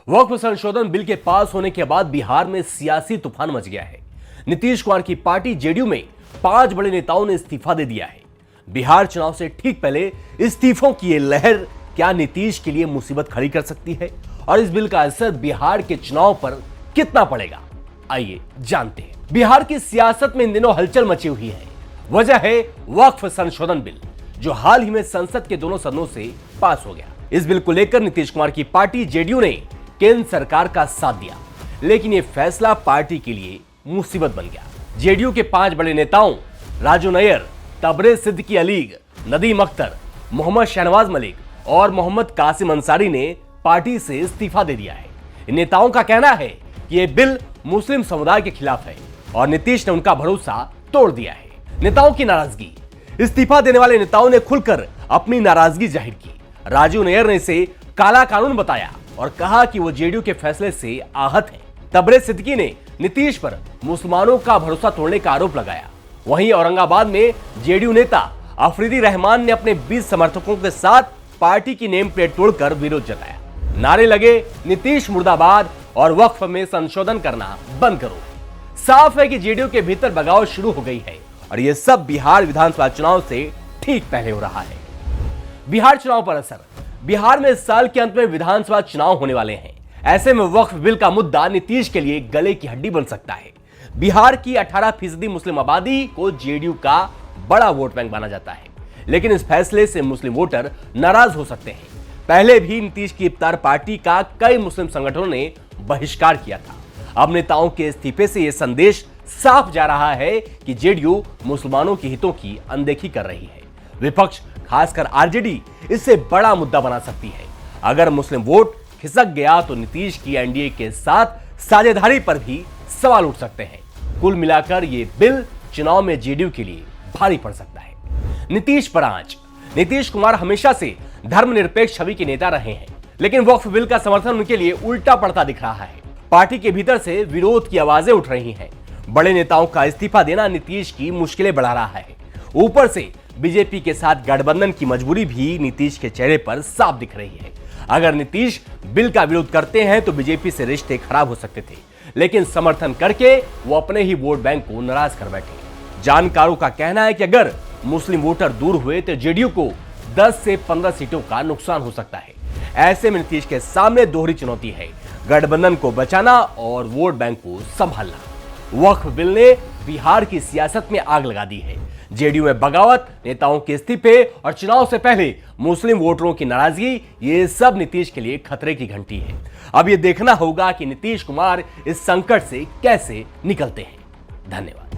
वक्फ संशोधन बिल के पास होने के बाद बिहार में सियासी तूफान मच गया है। नीतीश कुमार की पार्टी जेडीयू में 5 बड़े नेताओं ने इस्तीफा दे दिया है। बिहार चुनाव से ठीक पहले इस्तीफों की ये लहर क्या नीतीश के लिए मुसीबत खड़ी कर सकती है और इस बिल का असर बिहार के चुनाव पर कितना पड़ेगा, आइए जानते हैं। बिहार की सियासत में इन दिनों हलचल मची हुई है। वजह है वक्फ संशोधन बिल, जो हाल ही में संसद के दोनों सदनों से पास हो गया। इस बिल को लेकर नीतीश कुमार की पार्टी जेडीयू ने केंद्र सरकार का साथ दिया, लेकिन यह फैसला पार्टी के लिए मुसीबत बन गया। जेडीयू के 5 बड़े नेताओं राजू नैयर, तबरेज सिद्दीकी अलीग, नदीम अख्तर, मोहम्मद शहनवाज मलिक और मोहम्मद कासिम अंसारी ने पार्टी से इस्तीफा दे दिया है। इन नेताओं का कहना है कि यह बिल मुस्लिम समुदाय के खिलाफ है और नीतीश ने उनका भरोसा तोड़ दिया है। नेताओं की नाराजगी। इस्तीफा देने वाले नेताओं ने खुलकर अपनी नाराजगी जाहिर की। राजू नैयर ने इसे काला कानून बताया और कहा कि वो जेडीयू के फैसले से आहत हैं। तबरेज सिद्दीकी ने नीतीश पर मुसलमानों का भरोसा तोड़ने का आरोप लगाया। वहीं औरंगाबाद में जेडीयू नेता अफरीदी रहमान ने अपने 20 समर्थकों के साथ पार्टी की नेम प्लेट तोड़कर विरोध जताया। नारे लगे, नीतीश मुर्दाबाद और वक्फ में संशोधन करना बंद करो। साफ है कि जेडीयू के भीतर बगावत शुरू हो गई है और यह सब बिहार विधानसभा चुनाव से ठीक पहले हो रहा है। बिहार चुनाव पर असर। बिहार में इस साल के अंत में विधानसभा चुनाव होने वाले हैं। ऐसे में वक्फ बिल का मुद्दा नीतीश के लिए गले की हड्डी बन सकता है। बिहार की 18% मुस्लिम आबादी को जेडीयू का बड़ा वोट बैंक माना जाता है, लेकिन इस फैसले से मुस्लिम वोटर नाराज हो सकते हैं। पहले भी नीतीश की इफ्तार पार्टी का कई मुस्लिम संगठनों ने बहिष्कार किया था। अब नेताओं के इस्तीफे से यह संदेश साफ जा रहा है कि जेडीयू मुसलमानों के हितों की अनदेखी कर रही है। विपक्ष, खासकर आरजेडी, इससे बड़ा मुद्दा बना सकती है। अगर मुस्लिम वोट खिसक गया तो नीतीश की एनडीए के साथ साझेदारी पर भी सवाल उठ सकते हैं। कुल मिलाकर यह बिल चुनाव में जेडीयू के लिए भारी पड़ सकता है। नीतीश पर आंच। नीतीश कुमार हमेशा से धर्मनिरपेक्ष छवि के नेता रहे हैं, लेकिन वक्फ बिल का समर्थन उनके लिए उल्टा पड़ता दिख रहा है। पार्टी के भीतर से विरोध की आवाजें उठ रही हैं। बड़े नेताओं का इस्तीफा देना नीतीश की मुश्किलें बढ़ा रहा है। ऊपर से बीजेपी के साथ गठबंधन की मजबूरी भी नीतीश के चेहरे पर साफ दिख रही है। अगर नीतीश बिल का विरोध करते हैं तो बीजेपी से रिश्ते खराब हो सकते थे, लेकिन समर्थन करके वो अपने ही वोट बैंक को नाराज कर बैठे। जानकारों का कहना है कि अगर मुस्लिम वोटर दूर हुए तो जेडीयू को 10 से 15 सीटों का नुकसान हो सकता है। ऐसे में नीतीश के सामने दोहरी चुनौती है, गठबंधन को बचाना और वोट बैंक को संभालना। वक्फ बिल ने बिहार की सियासत में आग लगा दी है। जेडीयू में बगावत, नेताओं के इस्तीफे और चुनाव से पहले मुस्लिम वोटरों की नाराजगी, ये सब नीतीश के लिए खतरे की घंटी है। अब यह देखना होगा कि नीतीश कुमार इस संकट से कैसे निकलते हैं। धन्यवाद।